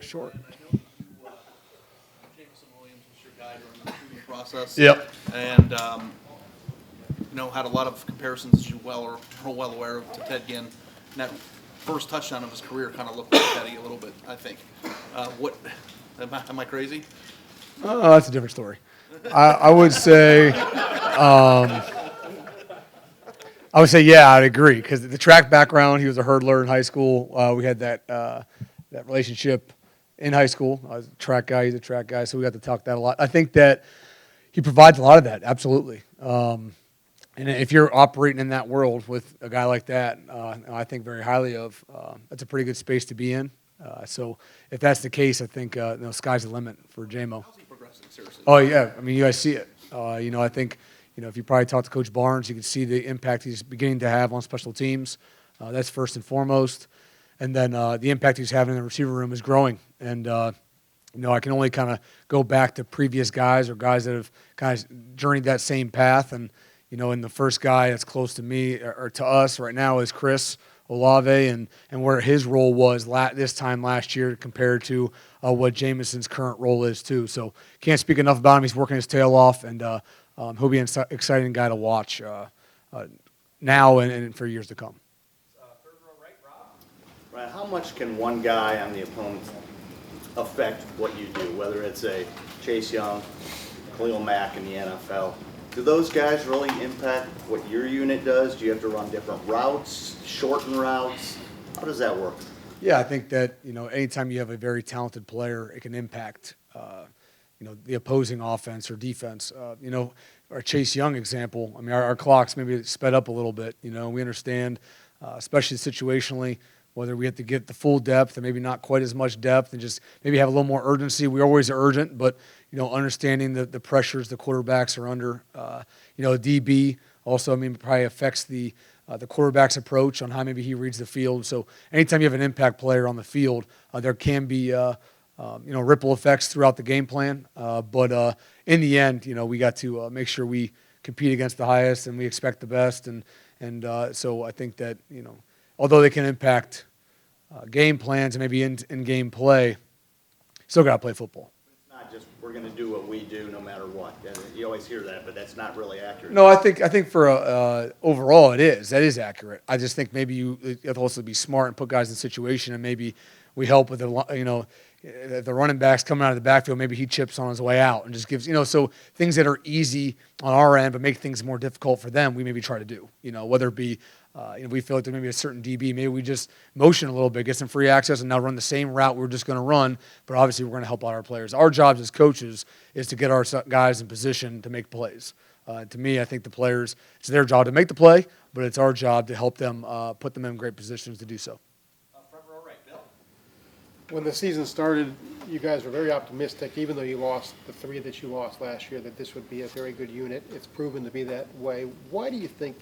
short. Jameson Williams was your guy during the recruiting process. Yep. And, had a lot of comparisons, as you are well aware of, to Ted Ginn. And that first touchdown of his career kind of looked like Teddy a little bit, I think. Am I crazy? Oh, that's a different story. I would say, yeah, I'd agree because the track background. He was a hurdler in high school. We had that relationship in high school. I was a track guy. He's a track guy, so we got to talk that a lot. I think that he provides a lot of that. Absolutely. And if you're operating in that world with a guy like that, I think very highly of, that's a pretty good space to be in. So if that's the case, I think sky's the limit for JMO. How's he progressing, seriously? Oh, yeah. I mean, you guys see it. I think, if you probably talk to Coach Barnes, you can see the impact he's beginning to have on special teams. That's first and foremost. And then the impact he's having in the receiver room is growing. And, I can only kind of go back to previous guys or guys that have kind of journeyed that same path. And, and the first guy that's close to me or to us right now is Chris Olave and where his role was this time last year compared to what Jameson's current role is too. So can't speak enough about him. He's working his tail off, and he'll be an exciting guy to watch now and for years to come. Third row right, Rob. Right, how much can one guy on the opponent affect what you do, whether it's a Chase Young, Khalil Mack in the NFL? Do those guys really impact what your unit does? Do you have to run different routes, shorten routes? How does that work? Yeah, I think that, anytime you have a very talented player, it can impact, the opposing offense or defense. Our Chase Young example, I mean, our clocks maybe sped up a little bit. We understand, especially situationally, whether we have to get the full depth and maybe not quite as much depth and just maybe have a little more urgency. We always are urgent, but, understanding the pressures the quarterbacks are under. DB also, probably affects the quarterback's approach on how maybe he reads the field. So anytime you have an impact player on the field, there can be, ripple effects throughout the game plan. But in the end, we got to make sure we compete against the highest and we expect the best. And so I think that, although they can impact game plans and maybe in-game play, still got to play football. It's not just we're going to do what we do no matter what. You always hear that, but that's not really accurate. No, I think for overall it is. That is accurate. I just think maybe you have to also be smart and put guys in a situation, and maybe we help with the running backs coming out of the backfield. Maybe he chips on his way out and just gives so things that are easy on our end but make things more difficult for them. We maybe try to do whether it be. We feel like there may be a certain DB. Maybe we just motion a little bit, get some free access, and now run the same route we're just going to run. But obviously, we're going to help out our players. Our jobs as coaches is to get our guys in position to make plays. To me, I think the players, it's their job to make the play, but it's our job to help them put them in great positions to do so. Front row right, Bill. When the season started, you guys were very optimistic, even though you lost the three that you lost last year, that this would be a very good unit. It's proven to be that way. Why do you think,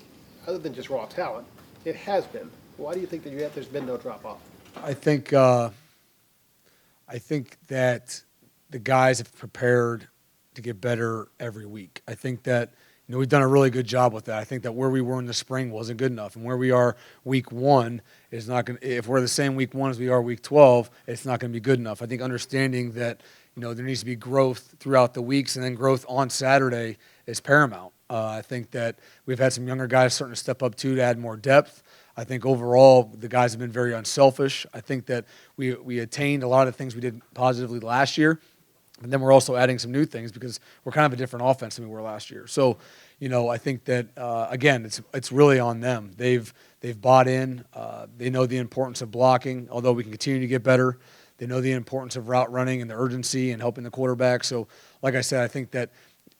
other than just raw talent, it has been? Why do you think that there's been no drop-off? I think that the guys have prepared to get better every week. I think that we've done a really good job with that. I think that where we were in the spring wasn't good enough, and where we are week 1 is not going. If we're the same week 1 as we are week 12, it's not going to be good enough. I think understanding that there needs to be growth throughout the weeks, and then growth on Saturday is paramount. I think that we've had some younger guys starting to step up too to add more depth. I think overall the guys have been very unselfish. I think that we attained a lot of things we did positively last year, and then we're also adding some new things because we're kind of a different offense than we were last year. So, I think that again, it's really on them. They've bought in. They know the importance of blocking, although we can continue to get better. They know the importance of route running and the urgency and helping the quarterback. So, like I said, I think that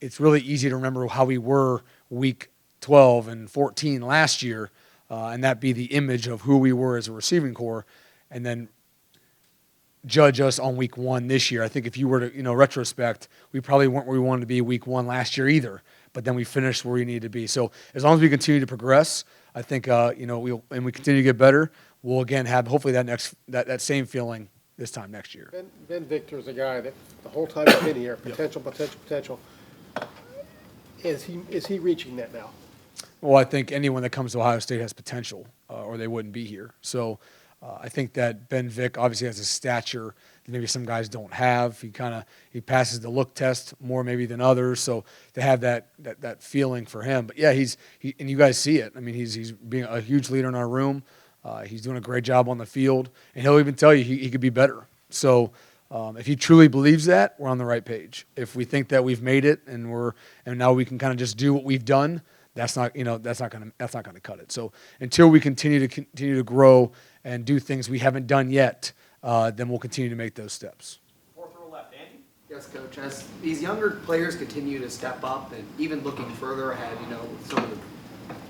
it's really easy to remember how we were week 12 and 14 last year, and that be the image of who we were as a receiving corps, and then judge us on week 1 this year. I think if you were to, retrospect, we probably weren't where we wanted to be week 1 last year either, but then we finished where we needed to be. So as long as we continue to progress, I think, we continue to get better, we'll again have hopefully that same feeling this time next year. Ben Victor is a guy that the whole time he's been here, potential. Is he reaching that now? Well, I think anyone that comes to Ohio State has potential, or they wouldn't be here. So I think that Ben Vick obviously has a stature that maybe some guys don't have. He passes the look test more maybe than others. So to have that feeling for him, but yeah, and you guys see it. I mean, he's being a huge leader in our room. He's doing a great job on the field, and he'll even tell you he could be better. So if he truly believes that, we're on the right page. If we think that we've made it and now we can kind of just do what we've done, that's not going to cut it. So until we continue to grow and do things we haven't done yet, then we'll continue to make those steps. Fourth row left, Andy. Yes, Coach. As these younger players continue to step up and even looking further ahead, with some of the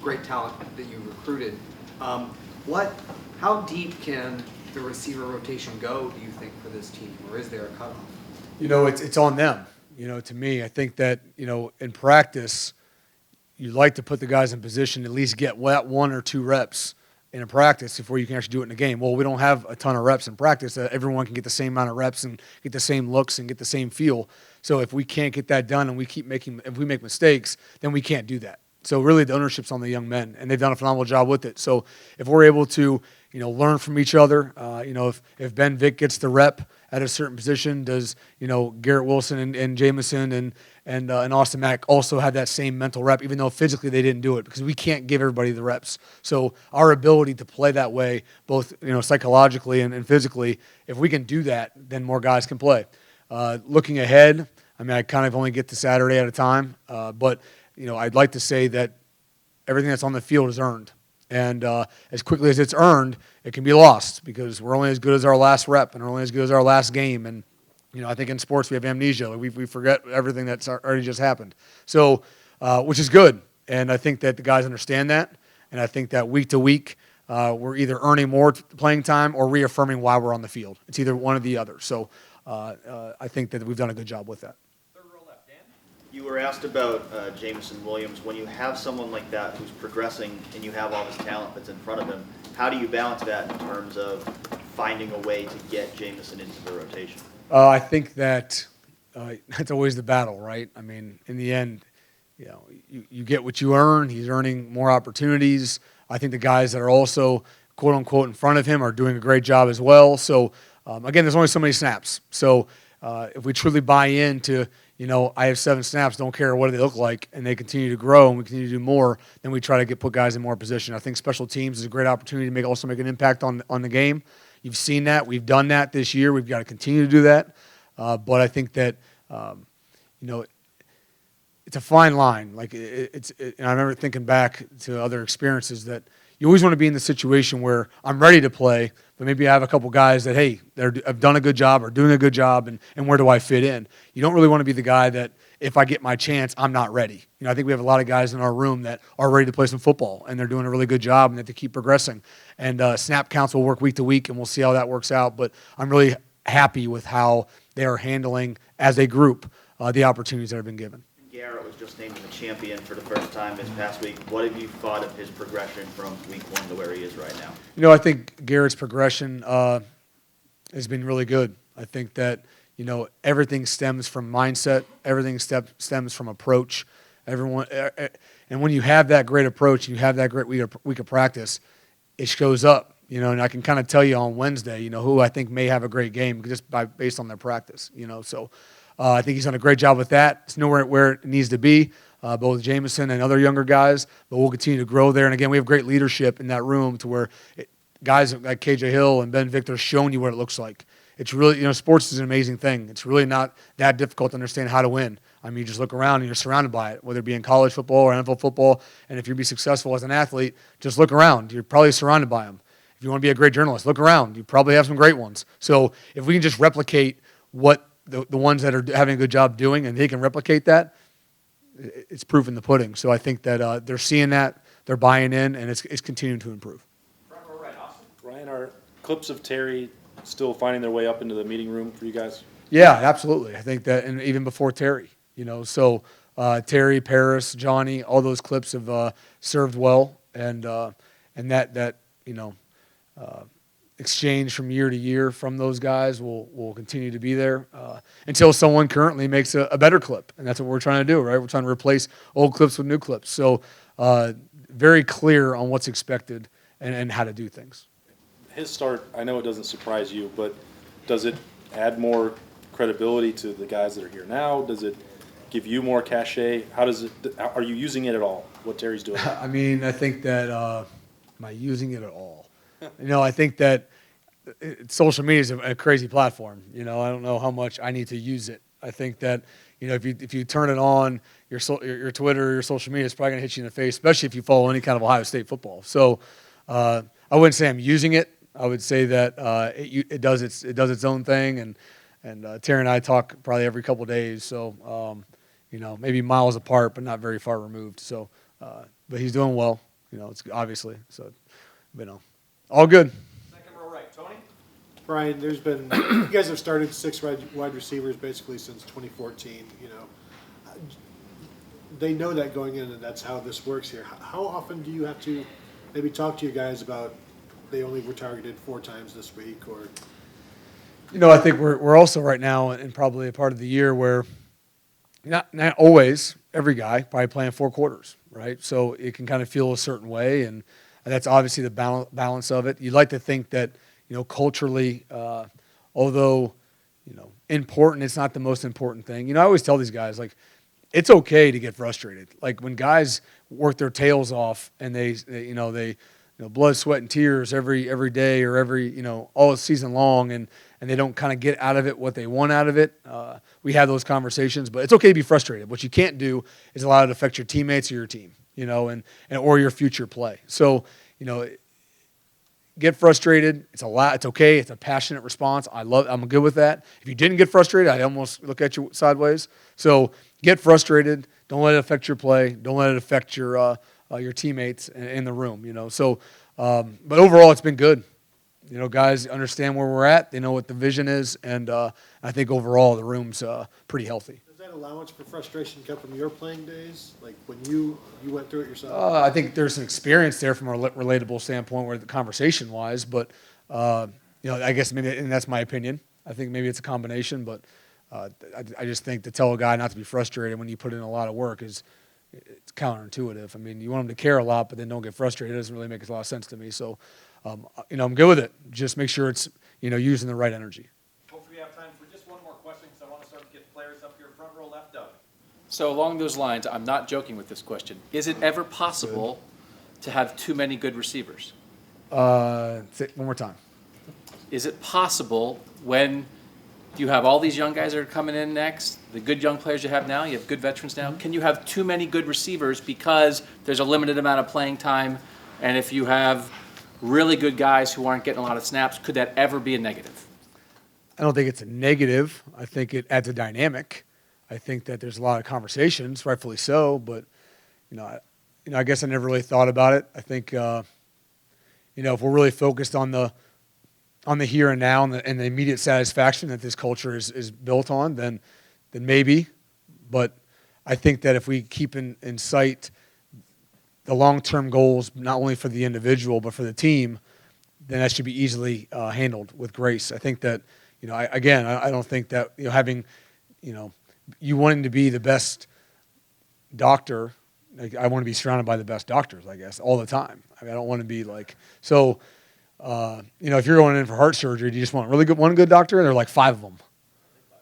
great talent that you recruited, how deep can the receiver rotation go, do you think, for this team, or is there a cutoff? It's on them. To me, I think that, in practice, you like to put the guys in position to at least get that 1 or 2 reps in a practice before you can actually do it in a game. Well, we don't have a ton of reps in practice. Everyone can get the same amount of reps and get the same looks and get the same feel. So if we can't get that done and if we make mistakes, then we can't do that. So really the ownership's on the young men, and they've done a phenomenal job with it. So if we're able to, learn from each other, if Ben Vick gets the rep at a certain position, does, Garrett Wilson and Jameson and Austin Mack also have that same mental rep, even though physically they didn't do it, because we can't give everybody the reps. So our ability to play that way, both psychologically and physically, if we can do that, then more guys can play. Looking ahead, I kind of only get to Saturday at a time, but I'd like to say that everything that's on the field is earned. And as quickly as it's earned, it can be lost because we're only as good as our last rep and we're only as good as our last game. And, I think in sports we have amnesia. We forget everything that's already just happened. So, which is good. And I think that the guys understand that. And I think that week to week, we're either earning more playing time or reaffirming why we're on the field. It's either one or the other. So I think that we've done a good job with that. Third row left, Dan. You were asked about Jameson Williams. When you have someone like that who's progressing and you have all this talent that's in front of him, how do you balance that in terms of finding a way to get Jameson into the rotation? I think that that's always the battle, right? I mean, in the end, you get what you earn. He's earning more opportunities. I think the guys that are also, quote unquote, in front of him are doing a great job as well. So, again, there's only so many snaps. So if we truly buy into, I have 7 snaps, don't care what they look like, and they continue to grow and we continue to do more, then we try to put guys in more position. I think special teams is a great opportunity to also make an impact on the game. You've seen that. We've done that this year. We've got to continue to do that. But I think that, it's a fine line. And I remember thinking back to other experiences that you always want to be in the situation where I'm ready to play, but maybe I have a couple guys that, hey, have done a good job or doing a good job, and where do I fit in? You don't really want to be the guy that if I get my chance, I'm not ready. I think we have a lot of guys in our room that are ready to play some football, and they're doing a really good job, and they have to keep progressing. And snap counts will work week to week, and we'll see how that works out. But I'm really happy with how they are handling, as a group, the opportunities that have been given. Garrett was just named the champion for the first time this past week. What have you thought of his progression from week 1 to where he is right now? I think Garrett's progression has been really good. I think that, everything stems from mindset. Everything stems from approach. And when you have that great approach, and you have that great week of practice, it shows up. And I can kind of tell you on Wednesday, who I think may have a great game just based on their practice. So I think he's done a great job with that. It's nowhere where it needs to be, both Jameson and other younger guys, but we'll continue to grow there. And again, we have great leadership in that room to where guys like KJ Hill and Ben Victor are showing you what it looks like. It's really, sports is an amazing thing. It's really not that difficult to understand how to win. I mean, you just look around and you're surrounded by it, whether it be in college football or NFL football. And if you be successful as an athlete, just look around. You're probably surrounded by them. If you want to be a great journalist, look around. You probably have some great ones. So if we can just replicate what the ones that are having a good job doing, and they can replicate that, it's proof in the pudding. So I think that they're seeing that, they're buying in, and it's continuing to improve. Front row right, Austin. Ryan, are clips of Terry still finding their way up into the meeting room for you guys? Yeah, absolutely. I think that, and even before Terry, so Terry, Paris, Johnny, all those clips have served well, and that exchange from year to year from those guys will continue to be there until someone currently makes a better clip, and that's what we're trying to do, right? We're trying to replace old clips with new clips. So very clear on what's expected and how to do things. his start, I know it doesn't surprise you, but does it add more credibility to the guys that are here now? Does it give you more cachet? How does it? Are you using it at all? What Terry's doing? I mean, I think that am I using it at all? I think that social media is a crazy platform. I don't know how much I need to use it. I think that if you turn it on, your Twitter, your social media is probably going to hit you in the face, especially if you follow any kind of Ohio State football. So I wouldn't say I'm using it. I would say that it does its own thing, and Terry and I talk probably every couple of days. So maybe miles apart, but not very far removed. So, but he's doing well. It's obviously so. All good. Second row right, Tony? Brian, there's been, you guys have started 6 wide receivers basically since 2014, They know that going in, and that's how this works here. How often do you have to maybe talk to your guys about they only were targeted 4 times this week, or? I think we're also right now in probably a part of the year where not always every guy probably playing 4 quarters, right? So it can kind of feel a certain way, and that's obviously the balance of it. You'd like to think that, culturally, although, important, it's not the most important thing. I always tell these guys, like, it's okay to get frustrated. Like when guys work their tails off and they blood, sweat, and tears every day or all season long, and they don't kind of get out of it what they want out of it. We have those conversations, but it's okay to be frustrated. What you can't do is allow it to affect your teammates or your team, or your future play. So, get frustrated. It's okay. It's a passionate response. I'm good with that. If you didn't get frustrated, I almost look at you sideways. So get frustrated. Don't let it affect your play. Don't let it affect your teammates in the room. So, but overall, it's been good. Guys understand where we're at. They know what the vision is, and I think overall the room's pretty healthy. Does that allowance for frustration come from your playing days, like when you went through it yourself? I think there's some experience there from a relatable standpoint, where the conversation-wise, but I guess maybe, and that's my opinion. I think maybe it's a combination, but I just think to tell a guy not to be frustrated when you put in a lot of work it's counterintuitive. I mean, you want him to care a lot, but then don't get frustrated. It doesn't really make a lot of sense to me. So, I'm good with it. Just make sure it's using the right energy. Hopefully we have time for just one more question, because I want to start to get players up here. Front row left, Doug. So along those lines, I'm not joking with this question. Is it ever possible to have too many good receivers? Say one more time. Is it possible when you have all these young guys that are coming in next, the good young players you have now, you have good veterans now, can you have too many good receivers because there's a limited amount of playing time, and if you have really good guys who aren't getting a lot of snaps, could that ever be a negative? I don't think it's a negative. I think it adds a dynamic. I think that there's a lot of conversations, rightfully so, but I guess I never really thought about it. I think if we're really focused on the here and now and the immediate satisfaction that this culture is built on, then maybe. But I think that if we keep in sight the long-term goals, not only for the individual but for the team, then that should be easily handled with grace. I think that I don't think that having you wanting to be the best doctor. Like, I want to be surrounded by the best doctors, I guess, all the time. I mean, I don't want to be like so. If you're going in for heart surgery, do you just want one good doctor, and there are like 5 of them?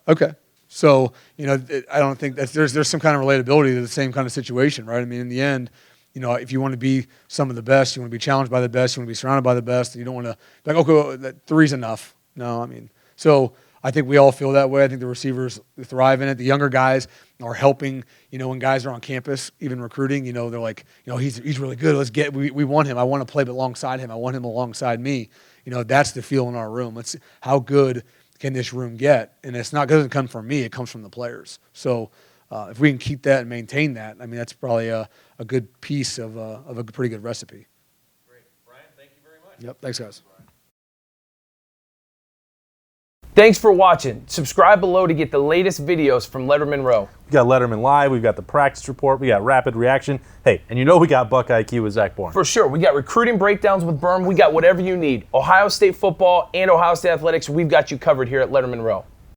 Okay. So, I don't think that there's some kind of relatability to the same kind of situation, right? I mean, in the end, if you want to be some of the best, you want to be challenged by the best, you want to be surrounded by the best, and you don't want to like, okay, well, that 3's enough. No, I mean, so I think we all feel that way. I think the receivers thrive in it. The younger guys are helping, when guys are on campus, even recruiting, they're like, he's really good. We want him. I want to play alongside him. I want him alongside me. That's the feel in our room. It's how good can this room get? And it doesn't come from me. It comes from the players. So if we can keep that and maintain that, I mean, that's probably a good piece of a pretty good recipe. Great. Brian, thank you very much. Yep. Thanks, guys. Thanks for watching. Subscribe below to get the latest videos from Lettermen Row. We got Letterman Live, we've got the practice report, we got rapid reaction. Hey, and we got Buck IQ with Zach Bourne. For sure. We got recruiting breakdowns with Berm. We got whatever you need. Ohio State football and Ohio State athletics, we've got you covered here at Lettermen Row.